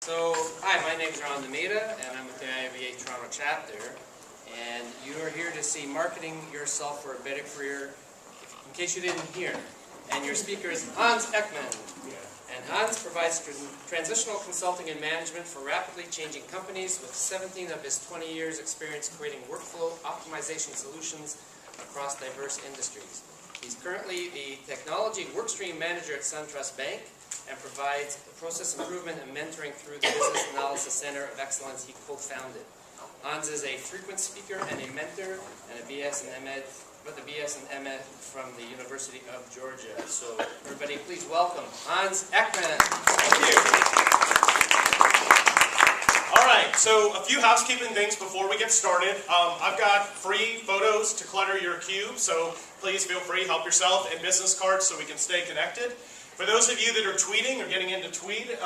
Hi, my name is Ron Demita, and I'm with the IAVA Toronto chapter. And you are here to see marketing yourself for a better career, in case you didn't hear. And your speaker is Hans Ekman. And Hans provides transitional consulting and management for rapidly changing companies with 17 of his 20 years experience creating workflow optimization solutions across diverse industries. He's currently the technology workstream manager at SunTrust Bank and provides process improvement and mentoring through the Business Analysis Center of Excellence he co-founded. Hans is a frequent speaker and a mentor and a BS and MD, from the University of Georgia. So everybody please welcome Hans Ekman. Thank you. Alright, so a few housekeeping things before we get started. I've got free photos to clutter your cube, so please feel free, help yourself, and business cards so we can stay connected. For those of you that are tweeting or getting into Twitter,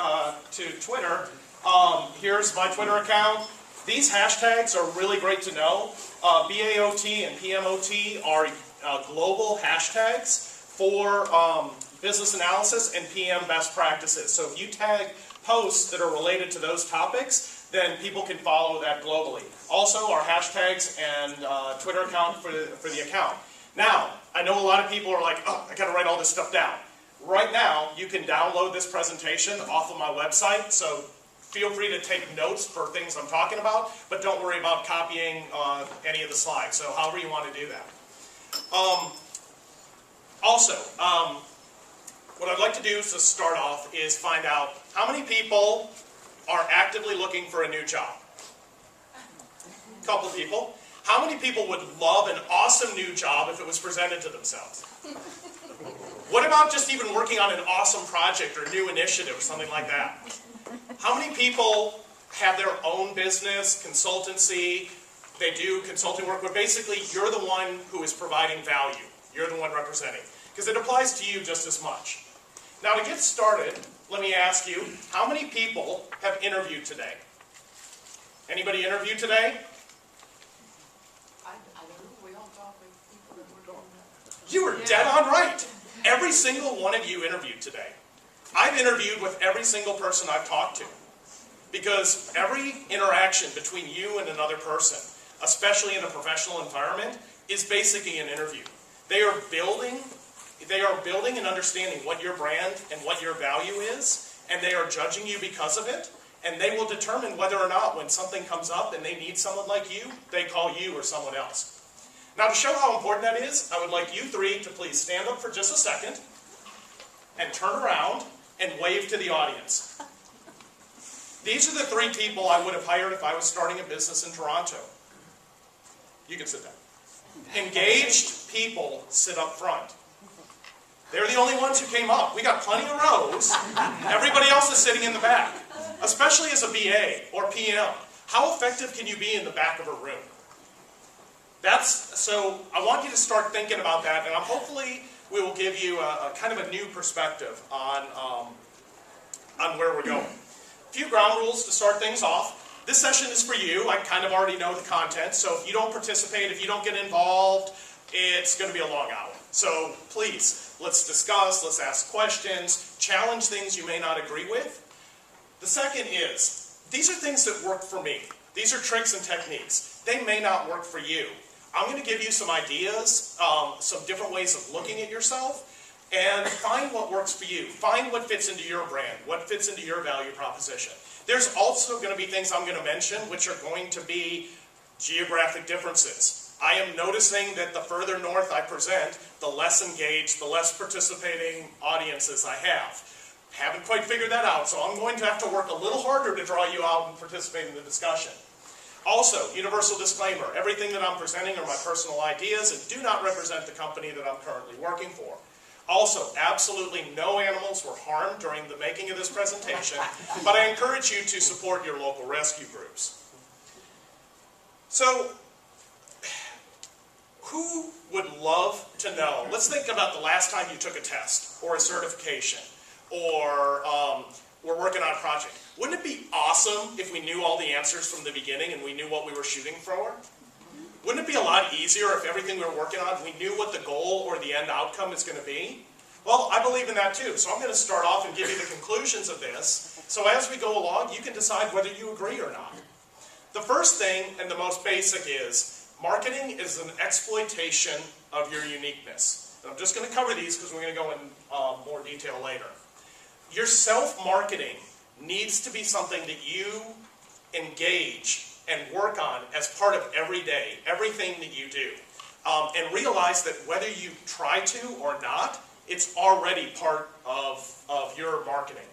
here's my Twitter account. These hashtags are really great to know. BAOT and PMOT are global hashtags for business analysis and PM best practices. So if you tag posts that are related to those topics, then people can follow that globally. Also, our hashtags and Twitter account for the account. Now, I know a lot of people are like, oh, I gotta write all this stuff down. Right now, you can download this presentation off of my website, so feel free to take notes for things I'm talking about, but don't worry about copying any of the slides, so however you want to do that. What I'd like to do to start off is find out how many people are actively looking for a new job. A couple of people. How many people would love an awesome new job if it was presented to themselves? What about just even working on an awesome project or new initiative or something like that? How many people have their own business, consultancy, they do consulting work where basically you're the one who is providing value. You're the one representing. Because it applies to you just as much. Now to get started, let me ask you, how many people have interviewed today? Anybody interviewed today? I don't know. We all talk with people that we're talking about. You were dead on right. Every single one of you interviewed today. I've interviewed with every single person I've talked to. Because every interaction between you and another person, especially in a professional environment, is basically an interview. They are building and understanding what your brand and what your value is, and they are judging you because of it, and they will determine whether or not when something comes up and they need someone like you, they call you or someone else. Now to show how important that is, I would like you three to please stand up for just a second and turn around and wave to the audience. These are the three people I would have hired if I was starting a business in Toronto. You can sit down. Engaged people sit up front. They're the only ones who came up. We got plenty of rows. Everybody else is sitting in the back. Especially as a BA or PM. How effective can you be in the back of a room? So I want you to start thinking about that, and hopefully we will give you a kind of a new perspective on where we're going. A few ground rules to start things off. This session is for you. I kind of already know the content, so if you don't participate, if you don't get involved, it's going to be a long hour. So please, let's discuss, let's ask questions, challenge things you may not agree with. The second is, these are things that work for me. These are tricks and techniques. They may not work for you. I'm going to give you some ideas, some different ways of looking at yourself, and find what works for you. Find what fits into your brand, what fits into your value proposition. There's also going to be things I'm going to mention which are going to be geographic differences. I am noticing that the further north I present, the less engaged, the less participating audiences I have. Haven't quite figured that out, so I'm going to have to work a little harder to draw you out and participate in the discussion. Also, universal disclaimer, everything that I'm presenting are my personal ideas and do not represent the company that I'm currently working for. Also, absolutely no animals were harmed during the making of this presentation, but I encourage you to support your local rescue groups. So, who would love to know, let's think about the last time you took a test, or a certification, or we're working on a project. Wouldn't it be awesome if we knew all the answers from the beginning and we knew what we were shooting for? Wouldn't it be a lot easier if everything we were working on, we knew what the goal or the end outcome is going to be? Well, I believe in that too. So I'm going to start off and give you the conclusions of this. So as we go along, you can decide whether you agree or not. The first thing and the most basic is marketing is an exploitation of your uniqueness. And I'm just going to cover these because we're going to go in more detail later. Your self-marketing needs to be something that you engage and work on as part of every day, everything that you do. And realize that whether you try to or not, it's already part of your marketing.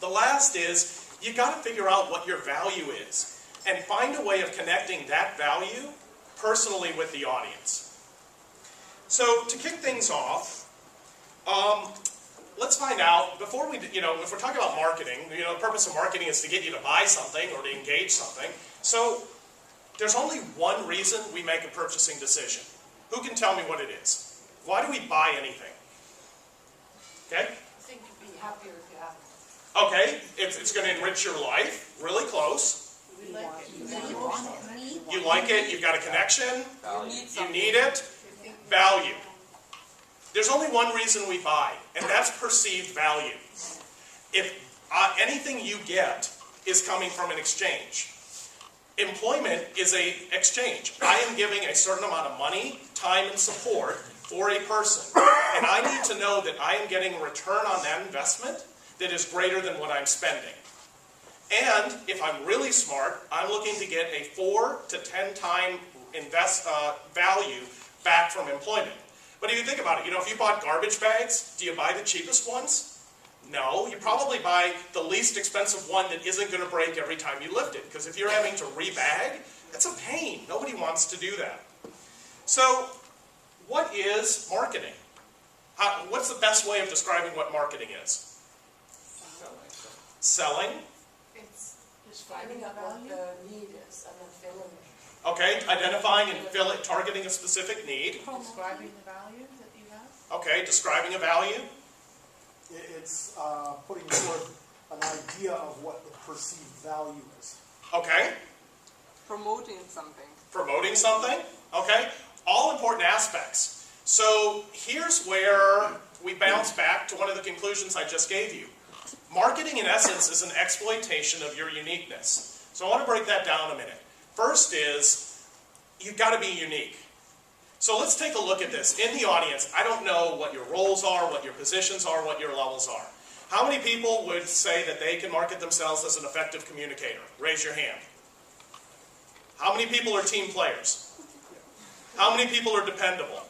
The last is, you got to figure out what your value is and find a way of connecting that value personally with the audience. So to kick things off, let's find out, before we, if we're talking about marketing, the purpose of marketing is to get you to buy something or to engage something. So there's only one reason we make a purchasing decision. Who can tell me what it is? Why do we buy anything? Okay? I think you'd be happier if you have it. Okay, it's going to enrich your life. Really close. We like it. You like it, you've got a connection, you need it. You Value. There's only one reason we buy, and that's perceived value. If anything you get is coming from an exchange. Employment is an exchange. I am giving a certain amount of money, time, and support for a person. And I need to know that I am getting a return on that investment that is greater than what I'm spending. And if I'm really smart, I'm looking to get a 4 to 10 time value back from employment. But if you think about it, if you bought garbage bags, do you buy the cheapest ones? No, you probably buy the least expensive one that isn't going to break every time you lift it. Because if you're having to rebag, it's a pain. Nobody wants to do that. So, what is marketing? What's the best way of describing what marketing is? Selling. It's finding out what the need is and then filling it. Okay, identifying and targeting a specific need. Describing the value that you have. Okay, describing a value. It's putting forth an idea of what the perceived value is. Okay. Promoting something. Promoting something. Okay. All important aspects. So here's where we bounce back to one of the conclusions I just gave you. Marketing, in essence, is an exploitation of your uniqueness. So I want to break that down a minute. First is, you've got to be unique. So let's take a look at this. In the audience, I don't know what your roles are, what your positions are, what your levels are. How many people would say that they can market themselves as an effective communicator? Raise your hand. How many people are team players? How many people are dependable?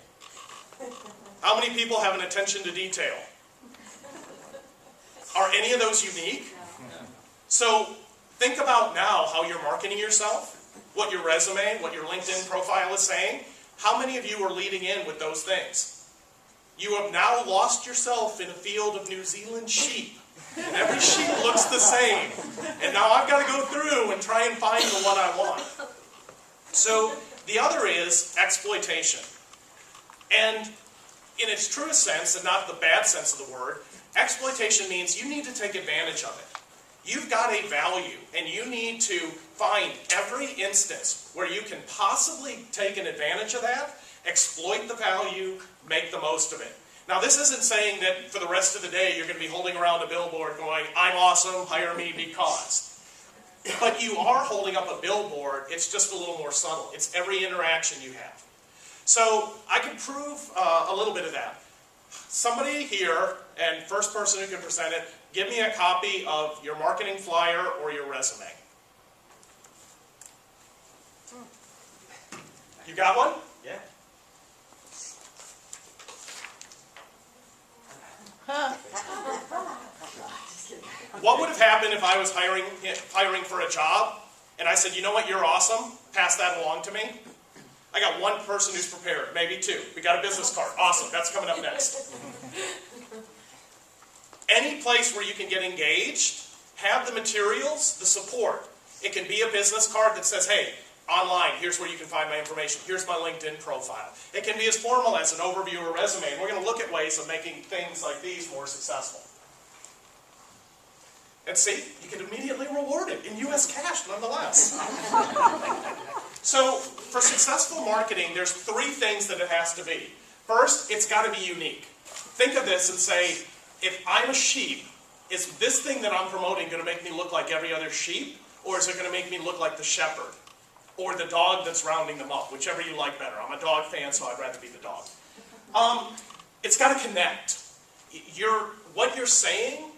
How many people have an attention to detail? Are any of those unique? So think about now how you're marketing yourself, what your resume, what your LinkedIn profile is saying. How many of you are leading in with those things? You have now lost yourself in a field of New Zealand sheep. And every sheep looks the same. And now I've got to go through and try and find the one I want. So the other is exploitation. And in its truest sense, and not the bad sense of the word, exploitation means you need to take advantage of it. You've got a value, and you need to find every instance where you can possibly take an advantage of that, exploit the value, make the most of it. Now, this isn't saying that for the rest of the day you're going to be holding around a billboard going, I'm awesome, hire me because. But you are holding up a billboard, it's just a little more subtle. It's every interaction you have. So, I can prove a little bit of that. Somebody here, and first person who can present it, give me a copy of your marketing flyer or your resume. You got one? Yeah. What would have happened if I was hiring for a job, and I said, you know what, you're awesome, pass that along to me? I got one person who's prepared, maybe two. We got a business card. Awesome, that's coming up next. Any place where you can get engaged, have the materials, the support. It can be a business card that says, hey, online, here's where you can find my information. Here's my LinkedIn profile. It can be as formal as an overview or resume. And we're going to look at ways of making things like these more successful. And see, you can immediately reward it in US cash nonetheless. So, for successful marketing, there's three things that it has to be. First, it's got to be unique. think of this and say, if I'm a sheep, is this thing that I'm promoting going to make me look like every other sheep? Or is it going to make me look like the shepherd? Or the dog that's rounding them up, whichever you like better. I'm a dog fan, so I'd rather be the dog. It's got to connect. What you're saying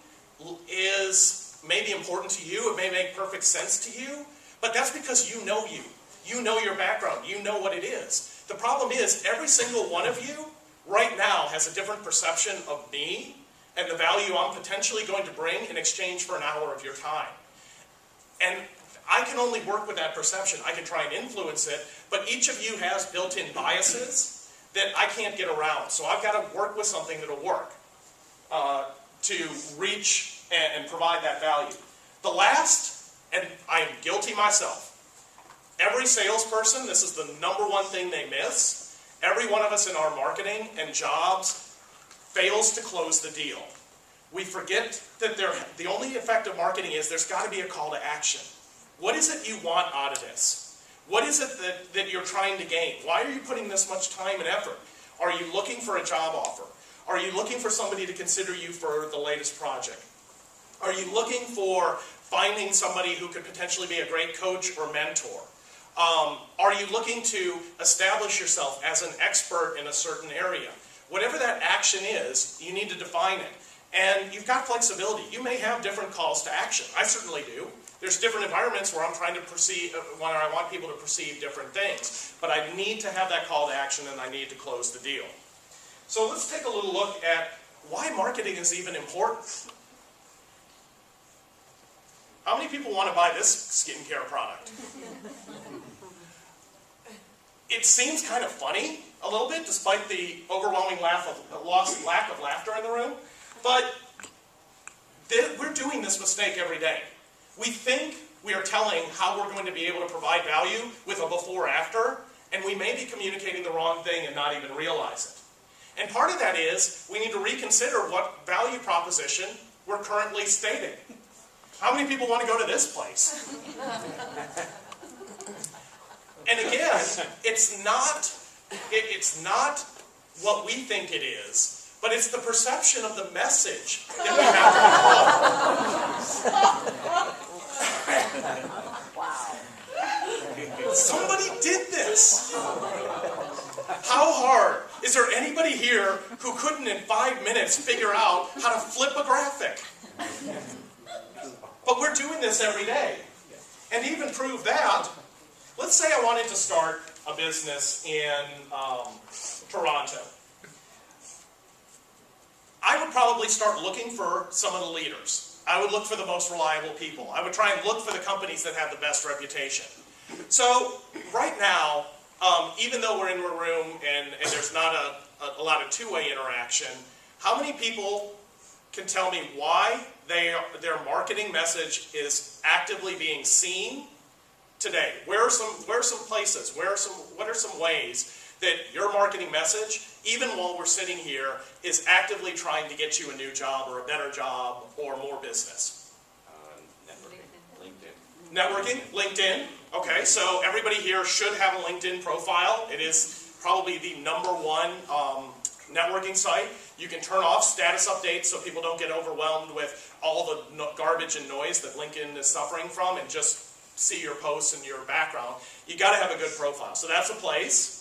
is maybe important to you. It may make perfect sense to you. But that's because you know you. You know your background. You know what it is. The problem is, every single one of you right now has a different perception of me and the value I'm potentially going to bring in exchange for an hour of your time. And I can only work with that perception. I can try and influence it, but each of you has built-in biases that I can't get around. So I've got to work with something that'll work to reach and provide that value. The last, and I am guilty myself, every salesperson, this is the #1 thing they miss. Every one of us in our marketing and jobs fails to close the deal. We forget that the only effective marketing is there's got to be a call to action. What is it you want out of this? What is it that you're trying to gain? Why are you putting this much time and effort? Are you looking for a job offer? Are you looking for somebody to consider you for the latest project? Are you looking for finding somebody who could potentially be a great coach or mentor? Are you looking to establish yourself as an expert in a certain area? Whatever that action is, you need to define it. And you've got flexibility. You may have different calls to action. I certainly do. There's different environments where I'm trying to when I want people to perceive different things. But I need to have that call to action, and I need to close the deal. So let's take a little look at why marketing is even important. How many people want to buy this skincare product? It seems kind of funny a little bit, despite the overwhelming lack of laughter in the room. But we're doing this mistake every day. We think we are telling how we're going to be able to provide value with a before-after, and we may be communicating the wrong thing and not even realize it. And part of that is we need to reconsider what value proposition we're currently stating. How many people want to go to this place? And again, it's not what we think it is. But it's the perception of the message that we have to follow. Wow. Somebody did this. How hard? Is there anybody here who couldn't in 5 minutes figure out how to flip a graphic? But we're doing this every day. And to even prove that, let's say I wanted to start a business in Toronto. I would probably start looking for some of the leaders. I would look for the most reliable people. I would try and look for the companies that have the best reputation. So right now, even though we're in a room and there's not a lot of two-way interaction, how many people can tell me why their marketing message is actively being seen today? Where are some places? What are some ways that your marketing message, even while we're sitting here, is actively trying to get you a new job or a better job or more business? LinkedIn. Networking? LinkedIn. Okay, so everybody here should have a LinkedIn profile. It is probably the #1 networking site. You can turn off status updates so people don't get overwhelmed with all the garbage and noise that LinkedIn is suffering from and just see your posts and your background. You got to have a good profile. So that's a place.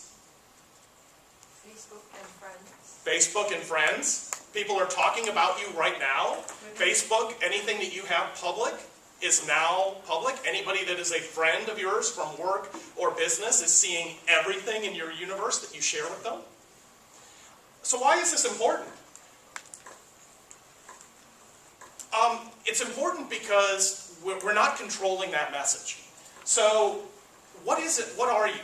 Facebook and friends. Facebook and friends. People are talking about you right now. Facebook, anything that you have public is now public. Anybody that is a friend of yours from work or business is seeing everything in your universe that you share with them. So why is this important? It's important because we're not controlling that message. So what is it? What are you?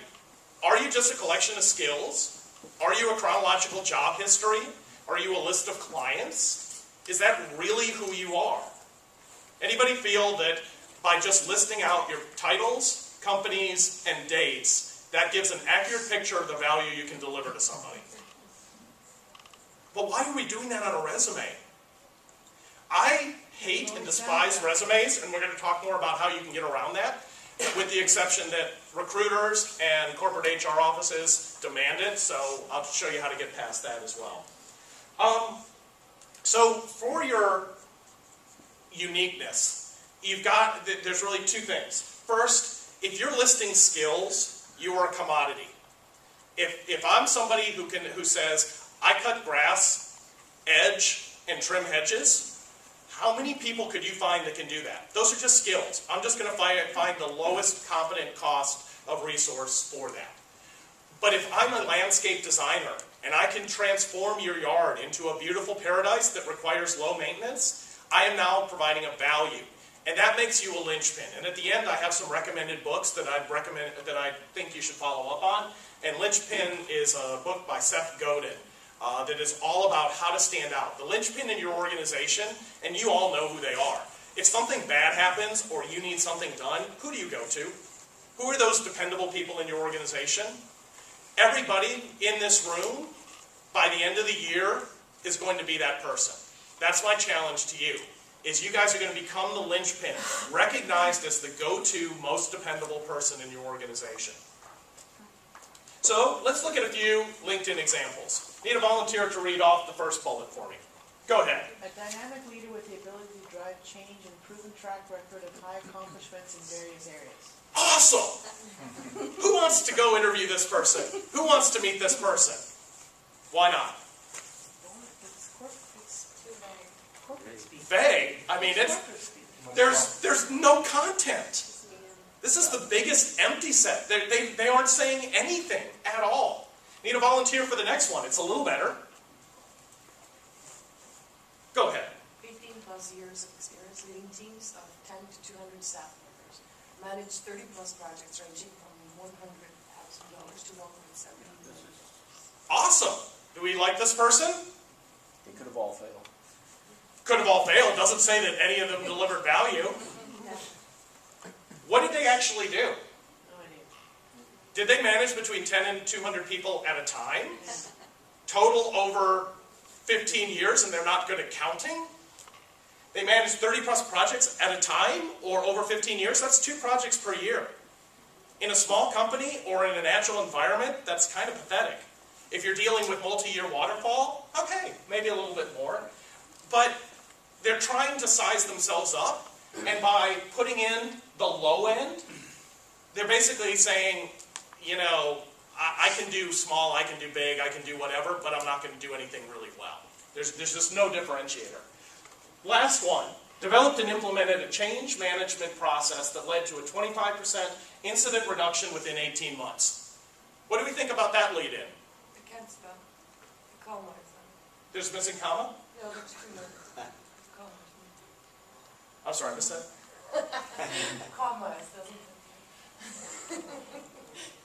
Are you just a collection of skills? Are you a chronological job history? Are you a list of clients? Is that really who you are? Anybody feel that by just listing out your titles, companies, and dates, that gives an accurate picture of the value you can deliver to somebody? But why are we doing that on a resume? I hate and despise resumes, and we're going to talk more about how you can get around that, with the exception that recruiters and corporate HR offices demand it, so I'll show you how to get past that as well. So for your uniqueness, there's really two things. First, if you're listing skills, you are a commodity. If I'm somebody who says, I cut grass, edge, and trim hedges, how many people could you find that can do that? Those are just skills. I'm just going to find the lowest competent cost of resource for that. But if I'm a landscape designer and I can transform your yard into a beautiful paradise that requires low maintenance, I am now providing a value. And that makes you a linchpin. And at the end, I have some recommended books that I think you should follow up on. And Linchpin is a book by Seth Godin that is all about how to stand out. The linchpin in your organization, and you all know who they are. If something bad happens or you need something done, who do you go to? Who are those dependable people in your organization? Everybody in this room, by the end of the year, is going to be that person. That's my challenge to you, is you guys are going to become the linchpin, recognized as the go-to, most dependable person in your organization. So, let's look at a few LinkedIn examples. Need a volunteer to read off the first bullet for me. Go ahead. A dynamic leader with the ability to drive change and proven track record of high accomplishments in various areas. Awesome! Who wants to go interview this person? Who wants to meet this person? Why not? It's too vague. Corporate speak. Vague. I mean, there's no content. This is the biggest empty set. They aren't saying anything at all. Need a volunteer for the next one. It's a little better. Go ahead. 15 plus years of experience leading teams of 10 to 200 staff members. Managed 30 plus projects ranging from $100,000 to $1.7 million. Awesome. Do we like this person? They could have all failed. Could have all failed. Doesn't say that any of them delivered value. What did they actually do? No idea. Did they manage between 10 and 200 people at a time? Total over 15 years and they're not good at counting? They managed 30 plus projects at a time or over 15 years? That's 2 projects per year. In a small company or in an agile environment, that's kind of pathetic. If you're dealing with multi-year waterfall, okay, maybe a little bit more. But they're trying to size themselves up, and by putting in the low end, they're basically saying, you know, I can do small, I can do big, I can do whatever, but I'm not going to do anything really well. There's just no differentiator. Last one. Developed and implemented a change management process that led to a 25% incident reduction within 18 months. What do we think about that lead-in? I can't spell. The comma is on. There's missing comma? No, there's 2 letters. Comma. I'm sorry, I missed that. Comma doesn't.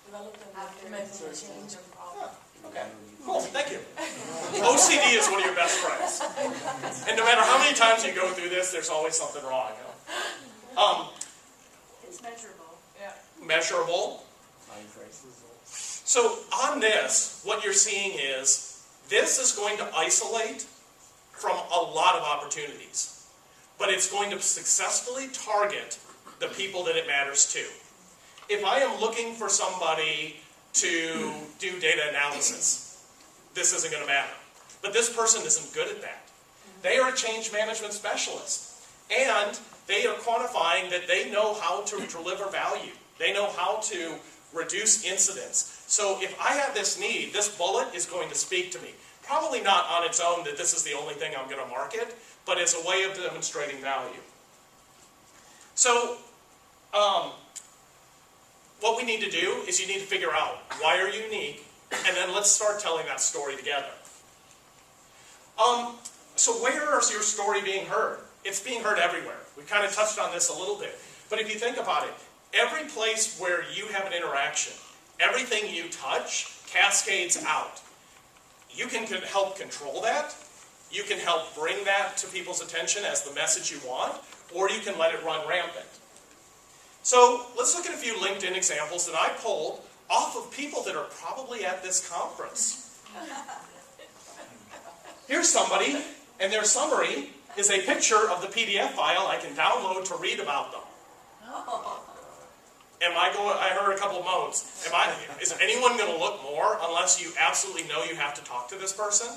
Developed and implemented a change of problem. Okay, cool, thank you. OCD is one of your best friends. And no matter how many times you go through this, there's always something wrong. It's measurable. Yeah. Measurable. So on this, what you're seeing is, this is going to isolate from a lot of opportunities. But it's going to successfully target the people that it matters to. If I am looking for somebody to do data analysis, this isn't going to matter. But this person isn't good at that. They are a change management specialist. And they are quantifying that they know how to deliver value. They know how to reduce incidents. So if I have this need, this bullet is going to speak to me. Probably not on its own that this is the only thing I'm going to market, but as a way of demonstrating value. So, what we need to do is you need to figure out why are you unique, and then let's start telling that story together. So where is your story being heard? It's being heard everywhere. We kind of touched on this a little bit. But if you think about it, every place where you have an interaction, everything you touch cascades out. You can help control that. You can help bring that to people's attention as the message you want, or you can let it run rampant. So let's look at a few LinkedIn examples that I pulled off of people that are probably at this conference. Here's somebody, and their summary is a picture of the PDF file I can download to read about them. I heard a couple of moans. Is anyone going to look more unless you absolutely know you have to talk to this person?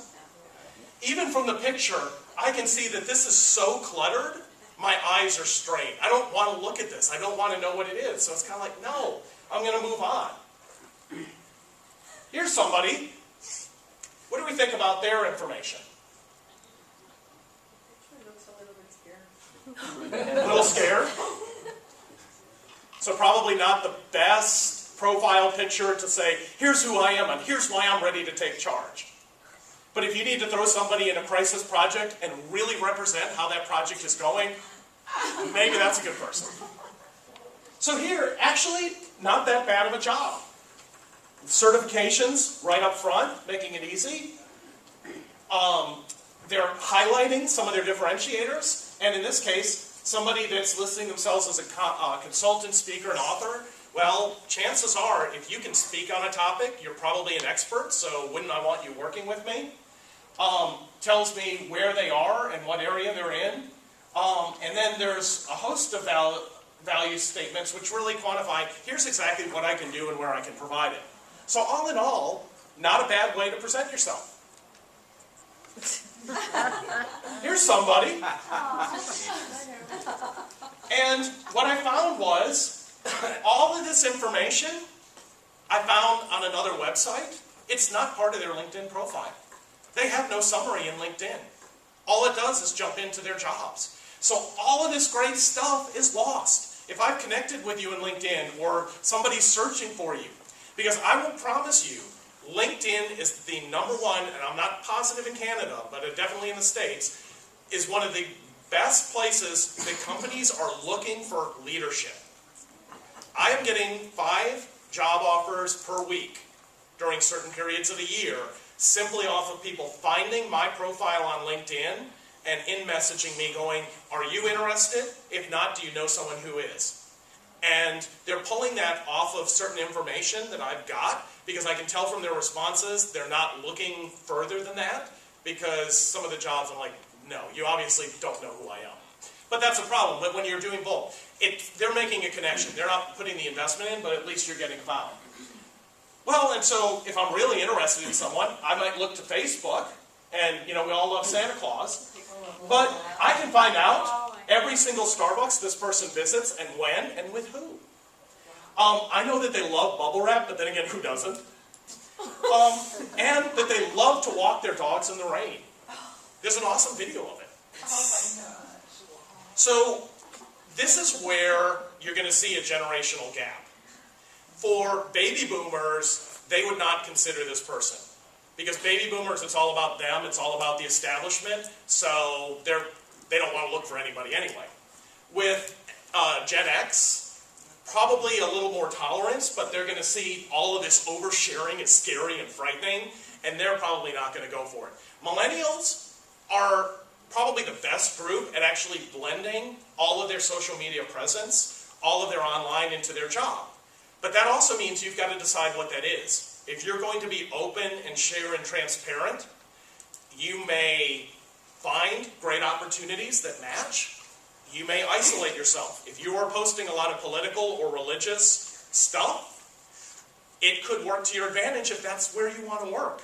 even from the picture, I can see that this is so cluttered, my eyes are strained. I don't want to look at this. I don't want to know what it is. So it's kind of like, no, I'm going to move on. Here's somebody. What do we think about their information? It looks a little bit scared. A little scared? So probably not the best profile picture to say, here's who I am and here's why I'm ready to take charge. But if you need to throw somebody in a crisis project and really represent how that project is going, maybe that's a good person. So here, actually, not that bad of a job. Certifications right up front, making it easy. They're highlighting some of their differentiators, and in this case, somebody that's listing themselves as a consultant, speaker, and author, well, chances are, if you can speak on a topic, you're probably an expert, so wouldn't I want you working with me? Tells me where they are and what area they're in. And then there's a host of value statements which really quantify, here's exactly what I can do and where I can provide it. So all in all, not a bad way to present yourself. Here's somebody. And what I found was, all of this information I found on another website. It's not part of their LinkedIn profile. They have no summary in LinkedIn. All it does is jump into their jobs. So all of this great stuff is lost. If I've connected with you in LinkedIn or somebody's searching for you, because I will promise you, LinkedIn is the #1, and I'm not positive in Canada, but definitely in the States, is one of the best places that companies are looking for leadership. I am getting 5 job offers per week during certain periods of the year, simply off of people finding my profile on LinkedIn and in messaging me going, are you interested? If not, do you know someone who is? And they're pulling that off of certain information that I've got, because I can tell from their responses they're not looking further than that, because some of the jobs I'm like, no, you obviously don't know who I am. But that's a problem. But when you're doing both, they're making a connection. They're not putting the investment in, but at least you're getting found. Well, and so if I'm really interested in someone, I might look to Facebook, and we all love Santa Claus, but I can find out every single Starbucks this person visits and when and with who. I know that they love bubble wrap, but then again, who doesn't? And that they love to walk their dogs in the rain. There's an awesome video of it. So this is where you're going to see a generational gap. For baby boomers, they would not consider this person. Because baby boomers, it's all about them, it's all about the establishment, so they don't want to look for anybody anyway. With Gen X, probably a little more tolerance, but they're going to see all of this oversharing is scary and frightening, and they're probably not going to go for it. Millennials are probably the best group at actually blending all of their social media presence, all of their online into their job. But that also means you've got to decide what that is. If you're going to be open and share and transparent, you may find great opportunities that match. You may isolate yourself. If you are posting a lot of political or religious stuff, it could work to your advantage if that's where you want to work.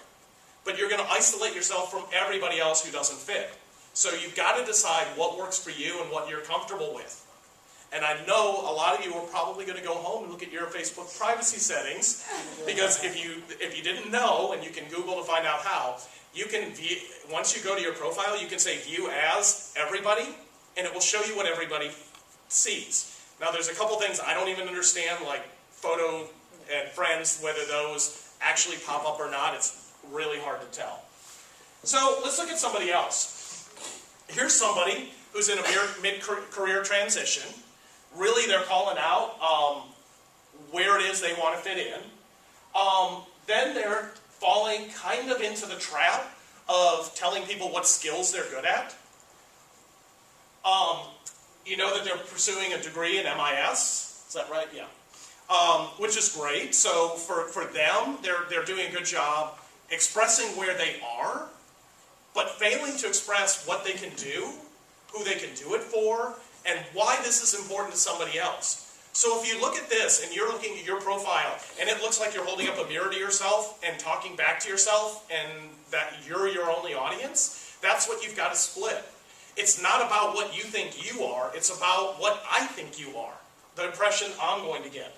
But you're going to isolate yourself from everybody else who doesn't fit. So you've got to decide what works for you and what you're comfortable with. And I know a lot of you are probably going to go home and look at your Facebook privacy settings, because if you didn't know, and you can Google to find out how, you can view, once you go to your profile, you can say view as everybody, and it will show you what everybody sees. Now there's a couple things I don't even understand, like photo and friends, whether those actually pop up or not. It's really hard to tell. So let's look at somebody else. Here's somebody who's in a mid-career transition. Really, they're calling out where it is they want to fit in. Then they're falling kind of into the trap of telling people what skills they're good at. You know that they're pursuing a degree in MIS. Is that right? Yeah. Which is great. So for them, they're doing a good job expressing where they are, but failing to express what they can do, who they can do it for, and why this is important to somebody else. So if you look at this and you're looking at your profile and it looks like you're holding up a mirror to yourself and talking back to yourself and that you're your only audience, That's what you've got to split. It's not about what you think you are, it's about what I think you are, the impression I'm going to get.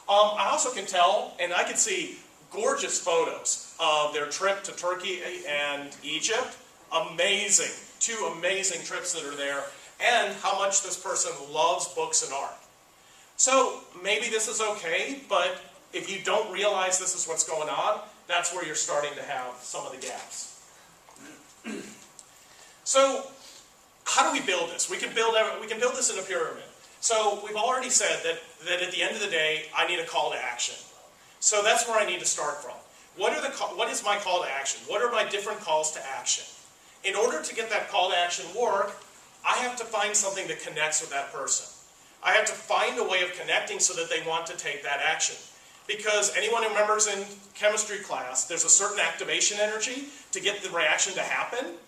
I also can tell, and I can see gorgeous photos of their trip to Turkey and Egypt. Amazing, 2 amazing trips that are there, and how much this person loves books and art. So maybe this is okay, but if you don't realize this is what's going on, that's where you're starting to have some of the gaps. So how do we build this? We can build this in a pyramid. So we've already said that at the end of the day, I need a call to action. So that's where I need to start from. What is my call to action? What are my different calls to action? In order to get that call to action work, I have to find something that connects with that person. I have to find a way of connecting so that they want to take that action. Because anyone who remembers in chemistry class, there's a certain activation energy to get the reaction to happen.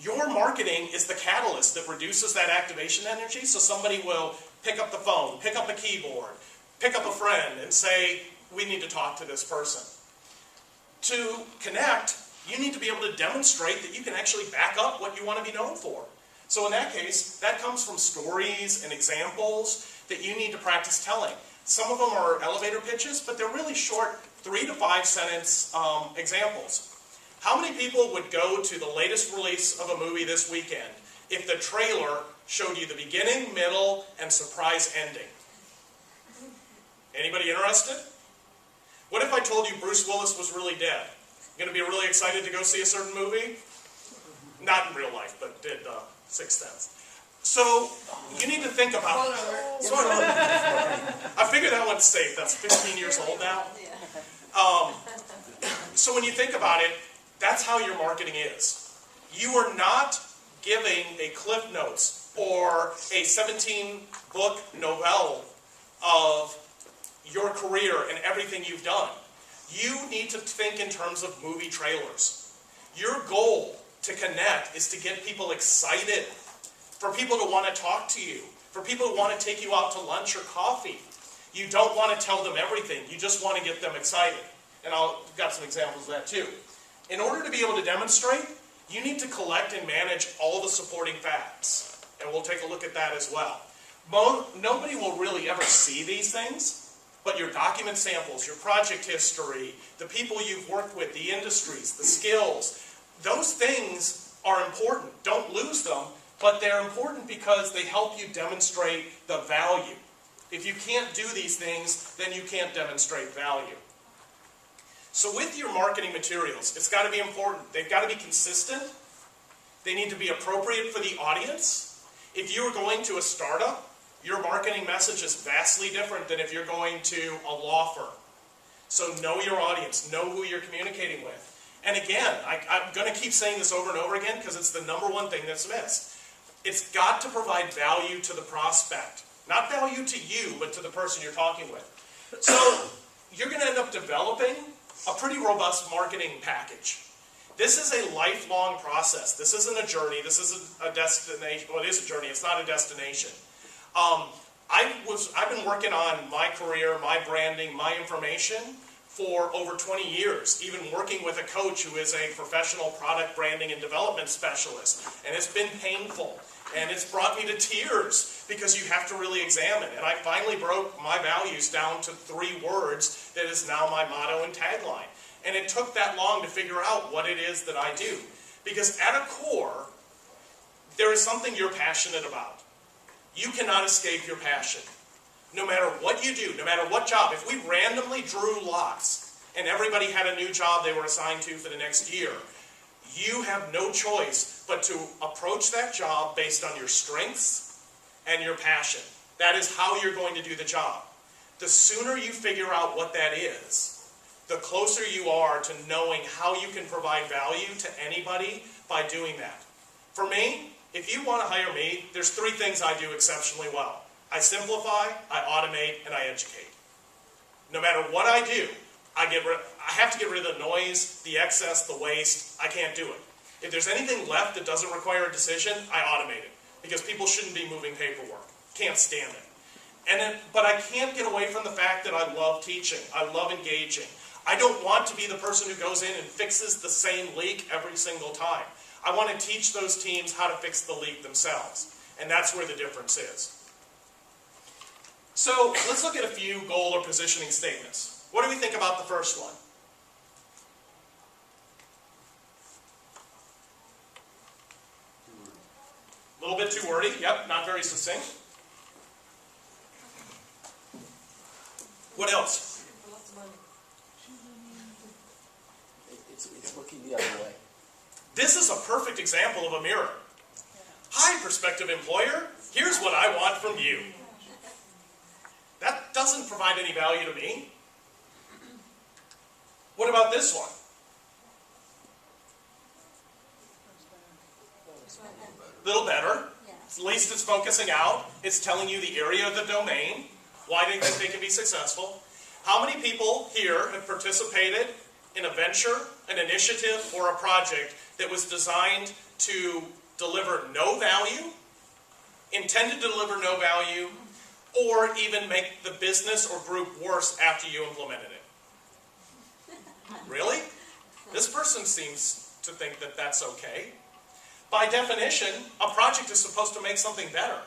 Your marketing is the catalyst that reduces that activation energy, so somebody will pick up the phone, pick up a keyboard, pick up a friend and say, we need to talk to this person. To connect, you need to be able to demonstrate that you can actually back up what you want to be known for. So in that case, that comes from stories and examples that you need to practice telling. Some of them are elevator pitches, but they're really short 3 to 5 sentence examples. How many people would go to the latest release of a movie this weekend if the trailer showed you the beginning, middle, and surprise ending? Anybody interested? What if I told you Bruce Willis was really dead? Going to be really excited to go see a certain movie? Not in real life, but did Sixth Sense. So you need to think about it. I figured that one's safe. That's 15 years old now. So when you think about it, that's how your marketing is. You are not giving a Cliff Notes or a 17-book novelle of your career and everything you've done. You need to think in terms of movie trailers. Your goal to connect is to get people excited, for people to want to talk to you, for people to want to take you out to lunch or coffee. You don't want to tell them everything. You just want to get them excited. And I've got some examples of that too. In order to be able to demonstrate, you need to collect and manage all the supporting facts. And we'll take a look at that as well. Nobody will really ever see these things, but your document samples, your project history, the people you've worked with, the industries, the skills, those things are important. Don't lose them, but they're important because they help you demonstrate the value. If you can't do these things, then you can't demonstrate value. So with your marketing materials, it's got to be important. They've got to be consistent. They need to be appropriate for the audience. If you're going to a startup, your marketing message is vastly different than if you're going to a law firm. So know your audience, know who you're communicating with. And again, I'm going to keep saying this over and over again because it's the #1 thing that's missed. It's got to provide value to the prospect. Not value to you, but to the person you're talking with. So you're going to end up developing a pretty robust marketing package. This is a lifelong process. This isn't a journey. This isn't a destination. Well, it is a journey. It's not a destination. I've been working on my career, my branding, my information for over 20 years, even working with a coach who is a professional product branding and development specialist. And it's been painful. And it's brought me to tears because you have to really examine. And I finally broke my values down to 3 words that is now my motto and tagline. And it took that long to figure out what it is that I do. Because at a core, there is something you're passionate about. You cannot escape your passion. No matter what you do, no matter what job, if we randomly drew lots and everybody had a new job they were assigned to for the next year, you have no choice but to approach that job based on your strengths and your passion. That is how you're going to do the job. The sooner you figure out what that is, the closer you are to knowing how you can provide value to anybody by doing that. For me, if you want to hire me, there's 3 things I do exceptionally well. I simplify, I automate, and I educate. No matter what I do, I have to get rid of the noise, the excess, the waste. I can't do it. If there's anything left that doesn't require a decision, I automate it. Because people shouldn't be moving paperwork. Can't stand it. But I can't get away from the fact that I love teaching. I love engaging. I don't want to be the person who goes in and fixes the same leak every single time. I want to teach those teams how to fix the leak themselves. And that's where the difference is. So let's look at a few goal or positioning statements. What do we think about the first one? A little bit too wordy. Yep, not very succinct. What else? It's looking the other way. This is a perfect example of a mirror. Hi, prospective employer. Here's what I want from you. That doesn't provide any value to me. What about this one? Little better. At least it's focusing out. It's telling you the area of the domain. Why do you think they can be successful? How many people here have participated in a venture, an initiative, or a project that was designed to deliver no value, intended to deliver no value, or even make the business or group worse after you implemented it? Really? This person seems to think that that's okay. By definition, a project is supposed to make something better.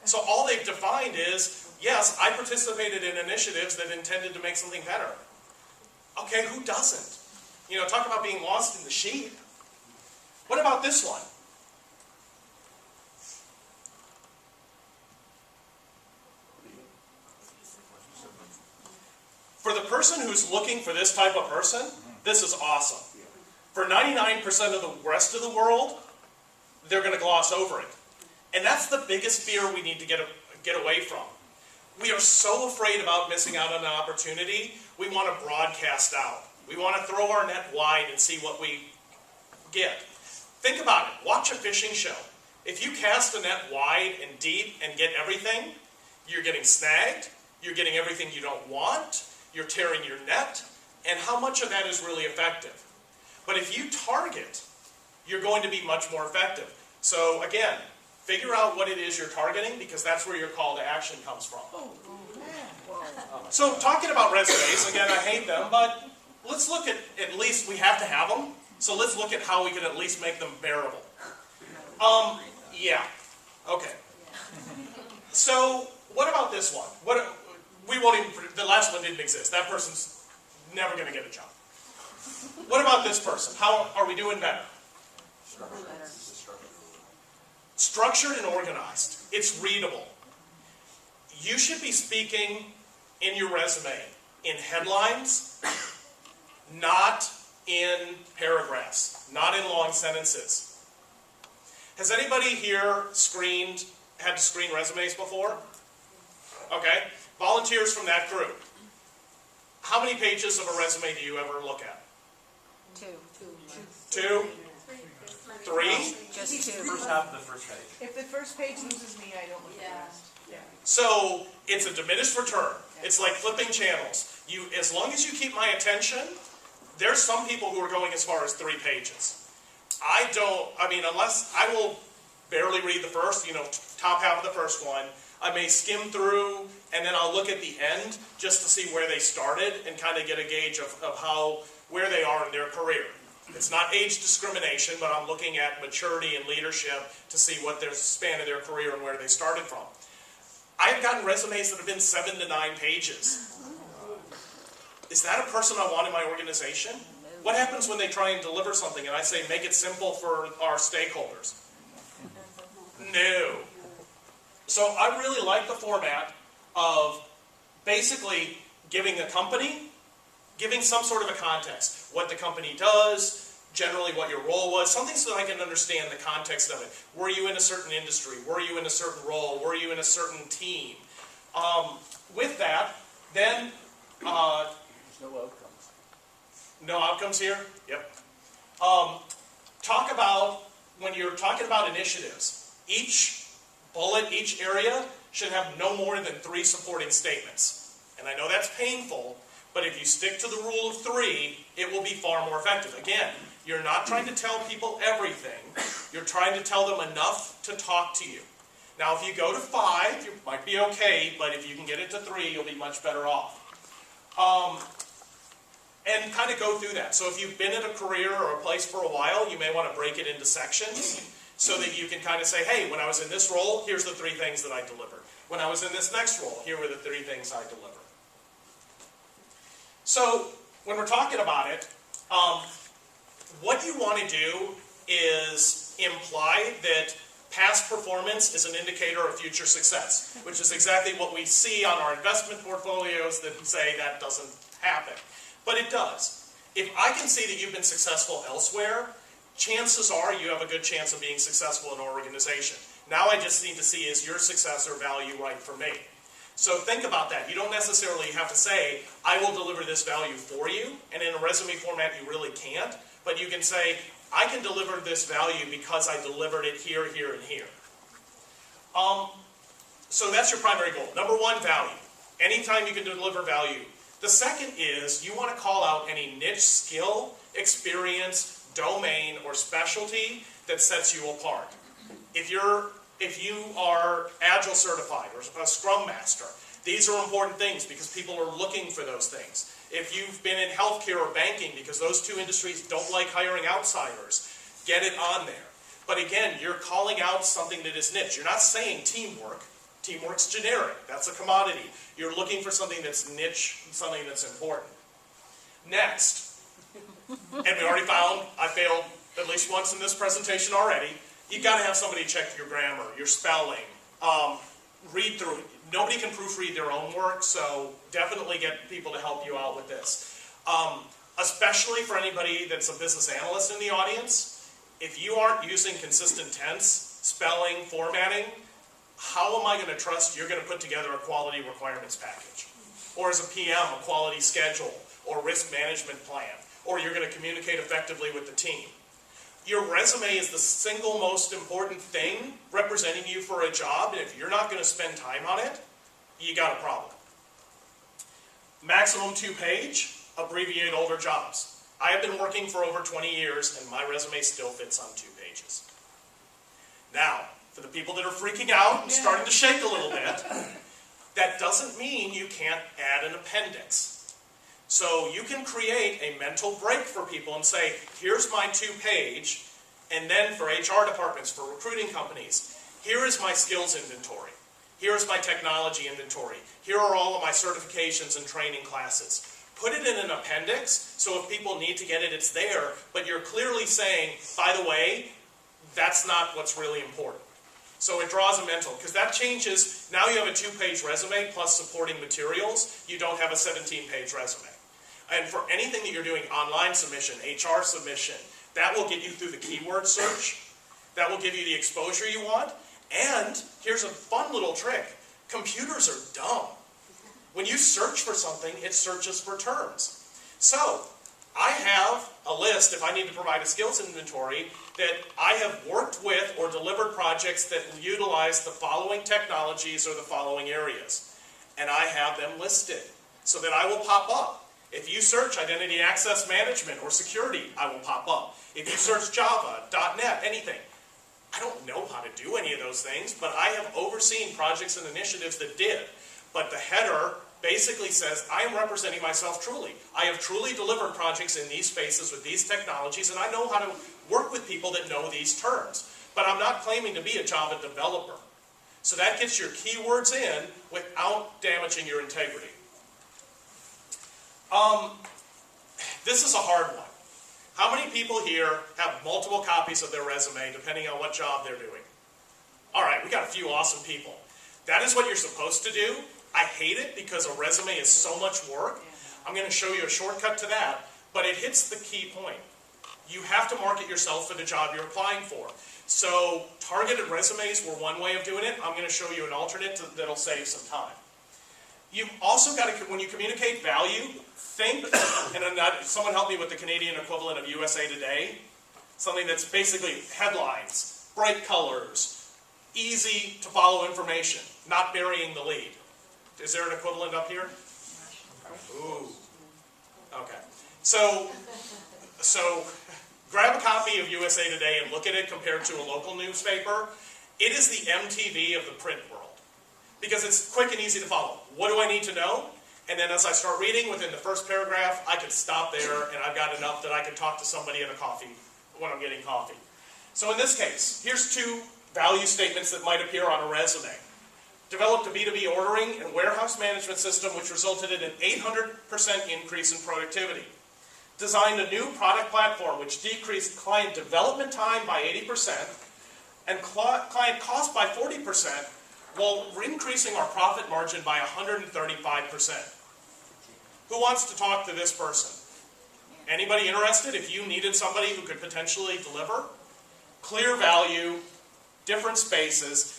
So all they've defined is, yes, I participated in initiatives that intended to make something better. Okay, who doesn't? You know, talk about being lost in the sheep. What about this one? For the person who's looking for this type of person, this is awesome. For 99% of the rest of the world, they're going to gloss over it. And that's the biggest fear we need to get away from. We are so afraid about missing out on an opportunity, we want to broadcast out. We want to throw our net wide and see what we get. Think about it. Watch a fishing show. If you cast a net wide and deep and get everything, you're getting snagged, you're getting everything you don't want, you're tearing your net, and how much of that is really effective? But if you target, you're going to be much more effective. So again, figure out what it is you're targeting, because that's where your call to action comes from. So talking about resumes, again, I hate them, but let's look at least we have to have them, so let's look at how we can at least make them bearable. Yeah, okay. So what about this one? We won't even, the last one didn't exist. That person's never going to get a job. What about this person? How are we doing better? Structured and organized. It's readable. You should be speaking in your resume in headlines, not in paragraphs, not in long sentences. Has anybody here had to screen resumes before? Okay. Volunteers from that group. How many pages of a resume do you ever look at? Two. Two? Three? Just two. First half of the first page. If the first page loses me, I don't look at the rest. Yeah. So it's a diminished return. It's like flipping channels. As long as you keep my attention, there's some people who are going as far as 3 pages. Unless I will barely read the first, top half of the first one. I may skim through, and then I'll look at the end just to see where they started and kind of get a gauge of where they are in their career. It's not age discrimination, but I'm looking at maturity and leadership to see what their span of their career and where they started from. I've gotten resumes that have been 7 to 9 pages. Is that a person I want in my organization? What happens when they try and deliver something and I say, make it simple for our stakeholders? No. So I really like the format of basically giving some sort of a context. What the company does, generally what your role was, something so that I can understand the context of it. Were you in a certain industry? Were you in a certain role? Were you in a certain team? With that, then... There's no outcomes. No outcomes here? Yep. When you're talking about initiatives, each bullet, each area should have no more than 3 supporting statements. And I know that's painful, but if you stick to the rule of 3, it will be far more effective. Again, you're not trying to tell people everything. You're trying to tell them enough to talk to you. Now, if you go to 5, you might be okay, but if you can get it to 3, you'll be much better off. and kind of go through that. So if you've been in a career or a place for a while, you may want to break it into sections so that you can kind of say, hey, when I was in this role, here's the 3 things that I delivered. When I was in this next role, here were the 3 things I delivered. So when we're talking about it, what you want to do is imply that past performance is an indicator of future success, which is exactly what we see on our investment portfolios that say that doesn't happen. But it does. If I can see that you've been successful elsewhere, chances are you have a good chance of being successful in our organization. Now I just need to see, is your success or value right for me? So think about that. You don't necessarily have to say, I will deliver this value for you, and in a resume format you really can't, but you can say, I can deliver this value because I delivered it here, here, and here. So that's your primary goal. Number 1, value. Anytime you can deliver value. The second is you want to call out any niche skill, experience, domain, or specialty that sets you apart. If you are Agile certified or a Scrum Master, these are important things because people are looking for those things. If you've been in healthcare or banking, because those 2 industries don't like hiring outsiders, get it on there. But again, you're calling out something that is niche. You're not saying teamwork. Teamwork's generic. That's a commodity. You're looking for something that's niche, something that's important. Next, and we already found I failed at least once in this presentation already, you've got to have somebody check your grammar, your spelling, read through it. Nobody can proofread their own work, so definitely get people to help you out with this. Especially for anybody that's a business analyst in the audience, if you aren't using consistent tense, spelling, formatting, how am I going to trust you're going to put together a quality requirements package? Or as a PM, a quality schedule, or risk management plan, or you're going to communicate effectively with the team. Your resume is the single most important thing representing you for a job, and if you're not going to spend time on it, you got a problem. Maximum 2-page, abbreviate older jobs. I have been working for over 20 years, and my resume still fits on 2 pages. Now, for the people that are freaking out and starting to shake a little bit, that doesn't mean you can't add an appendix. So you can create a mental break for people and say, here's my 2-page, and then for HR departments, for recruiting companies, here is my skills inventory. Here is my technology inventory. Here are all of my certifications and training classes. Put it in an appendix, so if people need to get it, it's there, but you're clearly saying, by the way, that's not what's really important. So it draws a mental, because that changes, now you have a 2-page resume plus supporting materials, you don't have a 17-page resume. And for anything that you're doing, online submission, HR submission, that will get you through the keyword search, that will give you the exposure you want, and here's a fun little trick, computers are dumb. When you search for something, it searches for terms. So, I have a list, if I need to provide a skills inventory, that I have worked with or delivered projects that utilize the following technologies or the following areas. And I have them listed so that I will pop up. If you search identity access management or security, I will pop up. If you search Java, .NET, anything. I don't know how to do any of those things, but I have overseen projects and initiatives that did. But the header basically says, I am representing myself truly. I have truly delivered projects in these spaces with these technologies, and I know how to work with people that know these terms. But I'm not claiming to be a Java developer. So that gets your keywords in without damaging your integrity. This is a hard one. How many people here have multiple copies of their resume depending on what job they're doing? All right, we got a few awesome people. That is what you're supposed to do. I hate it because a resume is so much work. I'm going to show you a shortcut to that, but it hits the key point. You have to market yourself for the job you're applying for. So targeted resumes were one way of doing it. I'm going to show you an alternate that'll save some time. You've also got to, when you communicate value, think, and someone help me with the Canadian equivalent of USA Today, something that's basically headlines, bright colors, easy to follow information, not burying the lead. Is there an equivalent up here? Ooh. Okay. So grab a copy of USA Today and look at it compared to a local newspaper. It is the MTV of the print world because it's quick and easy to follow. What do I need to know? And then as I start reading within the first paragraph, I can stop there and I've got enough that I can talk to somebody at a coffee when I'm getting coffee. So in this case, here's two value statements that might appear on a resume. Developed a B2B ordering and warehouse management system which resulted in an 800% increase in productivity. Designed a new product platform which decreased client development time by 80% and client cost by 40% while increasing our profit margin by 135%. Who wants to talk to this person? Anybody interested? If you needed somebody who could potentially deliver? Clear value, different spaces.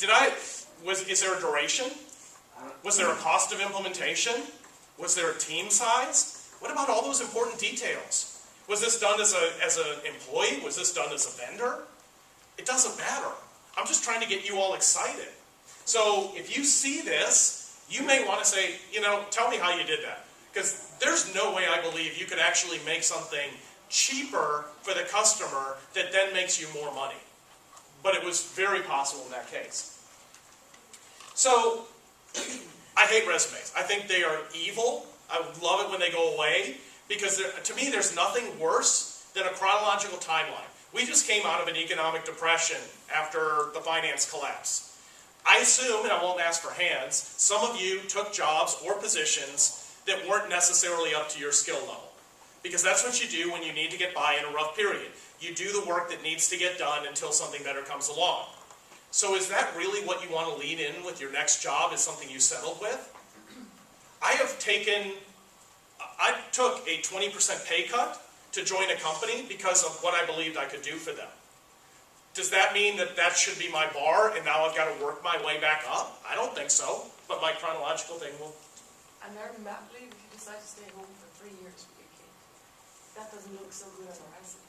Is there a duration? Was there a cost of implementation? Was there a team size? What about all those important details? Was this done as an employee? Was this done as a vendor? It doesn't matter. I'm just trying to get you all excited. So if you see this, you may want to say, tell me how you did that. Because there's no way I believe you could actually make something cheaper for the customer that then makes you more money. But it was very possible in that case. So, I hate resumes. I think they are evil. I would love it when they go away. Because to me, there's nothing worse than a chronological timeline. We just came out of an economic depression after the finance collapse. I assume, and I won't ask for hands, some of you took jobs or positions that weren't necessarily up to your skill level. Because that's what you do when you need to get by in a rough period. You do the work that needs to get done until something better comes along. So is that really what you want to lead in with your next job, is something you settled with? I took a 20% pay cut to join a company because of what I believed I could do for them. Does that mean that that should be my bar and now I've got to work my way back up? I don't think so, but my chronological thing will... And I believe if you decide to stay home for 3 years with your kid, that doesn't look so good on a resume.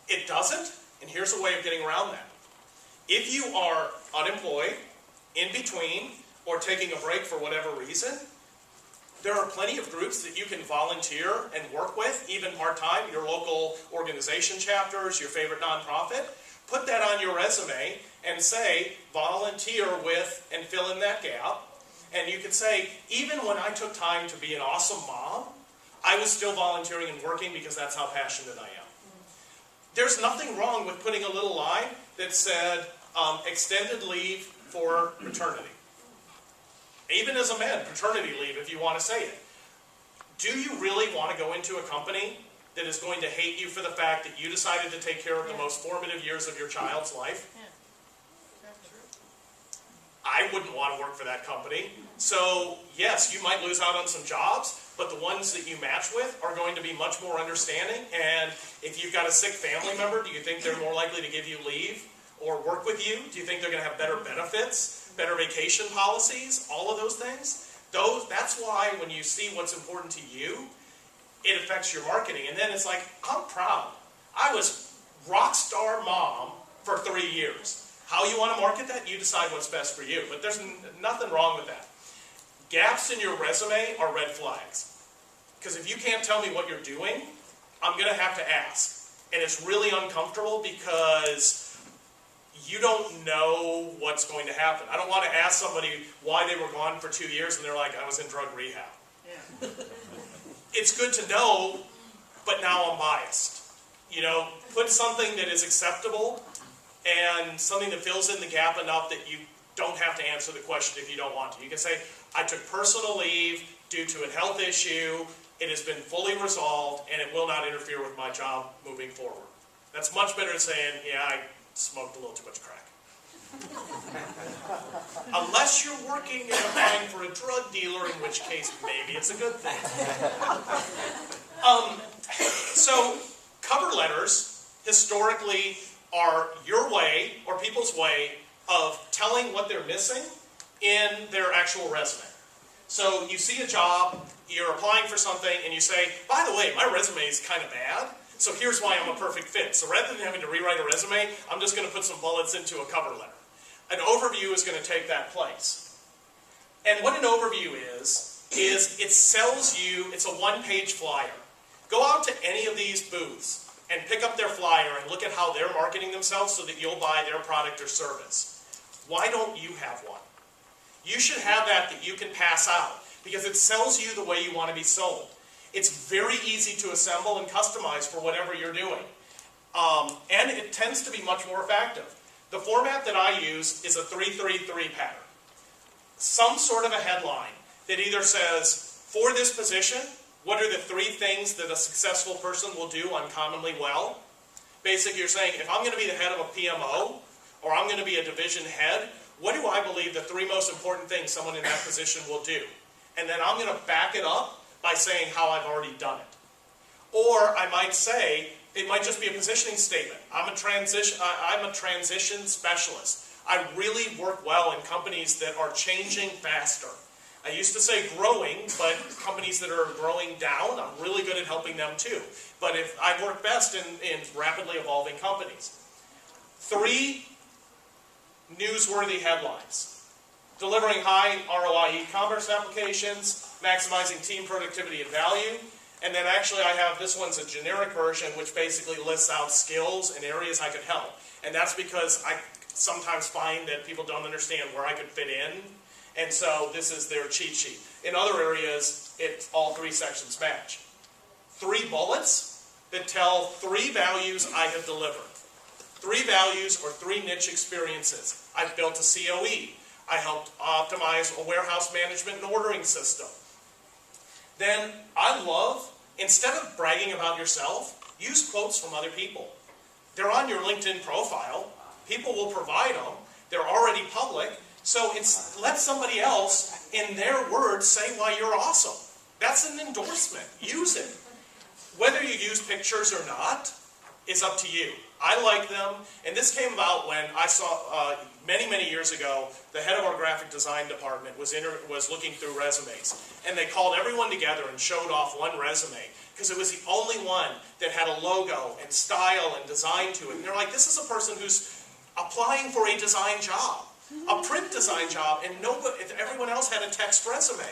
It doesn't, and here's a way of getting around that. If you are unemployed, in between, or taking a break for whatever reason, there are plenty of groups that you can volunteer and work with, even part-time, your local organization chapters, your favorite nonprofit. Put that on your resume and say, volunteer with, and fill in that gap. And you can say, even when I took time to be an awesome mom, I was still volunteering and working because that's how passionate I am. There's nothing wrong with putting a little line that said, extended leave for maternity. Even as a man, paternity leave, if you want to say it. Do you really want to go into a company that is going to hate you for the fact that you decided to take care of the most formative years of your child's life? I wouldn't want to work for that company. So, yes, you might lose out on some jobs, but the ones that you match with are going to be much more understanding. And if you've got a sick family member, do you think they're more likely to give you leave or work with you? Do you think they're going to have better benefits, better vacation policies, all of those things? That's why when you see what's important to you, it affects your marketing. And then it's like, I'm proud. I was rock star mom for 3 years. How you want to market that, you decide what's best for you. But there's nothing wrong with that. Gaps in your resume are red flags. Because if you can't tell me what you're doing, I'm going to have to ask. And it's really uncomfortable because you don't know what's going to happen. I don't want to ask somebody why they were gone for 2 years and they're like, I was in drug rehab. Yeah. It's good to know, but now I'm biased. Put something that is acceptable and something that fills in the gap enough that you don't have to answer the question if you don't want to. You can say, I took personal leave due to a health issue. It has been fully resolved, and it will not interfere with my job moving forward. That's much better than saying, yeah, I smoked a little too much crack. Unless you're working and applying for a drug dealer, in which case maybe it's a good thing. So, cover letters historically are your way, or people's way, of telling what they're missing in their actual resume. So you see a job, you're applying for something, and you say, by the way, my resume is kind of bad, so here's why I'm a perfect fit. So rather than having to rewrite a resume, I'm just going to put some bullets into a cover letter. An overview is going to take that place. And what an overview is it sells you, it's a one-page flyer. Go out to any of these booths and pick up their flyer and look at how they're marketing themselves so that you'll buy their product or service. Why don't you have one? You should have that you can pass out because it sells you the way you want to be sold. It's very easy to assemble and customize for whatever you're doing. And it tends to be much more effective. The format that I use is a 3-3-3 pattern. Some sort of a headline that either says, for this position, what are the 3 things that a successful person will do uncommonly well? Basically, you're saying, if I'm going to be the head of a PMO, or I'm going to be a division head, what do I believe the 3 most important things someone in that position will do? And then I'm going to back it up by saying how I've already done it. Or I might say, it might just be a positioning statement. I'm a transition specialist. I really work well in companies that are changing faster. I used to say growing, but companies that are growing down, I'm really good at helping them too. But if I work best in rapidly evolving companies. 3 newsworthy headlines. Delivering high ROI e-commerce applications, maximizing team productivity and value, and then actually I have, this one's a generic version which basically lists out skills and areas I could help. And that's because I sometimes find that people don't understand where I could fit in, and so this is their cheat sheet. In other areas, all 3 sections match. 3 bullets that tell 3 values I have delivered. 3 values or 3 niche experiences. I've built a COE. I helped optimize a warehouse management and ordering system. Then I love, instead of bragging about yourself, use quotes from other people. They're on your LinkedIn profile. People will provide them. They're already public. So let somebody else, in their words, say why you're awesome. That's an endorsement. Use it. Whether you use pictures or not is up to you. I like them, and this came about when I saw, many years ago, the head of our graphic design department was looking through resumes, and they called everyone together and showed off one resume, because it was the only one that had a logo and style and design to it. And they're like, this is a person who's applying for a design job, a print design job, and everyone else had a text resume.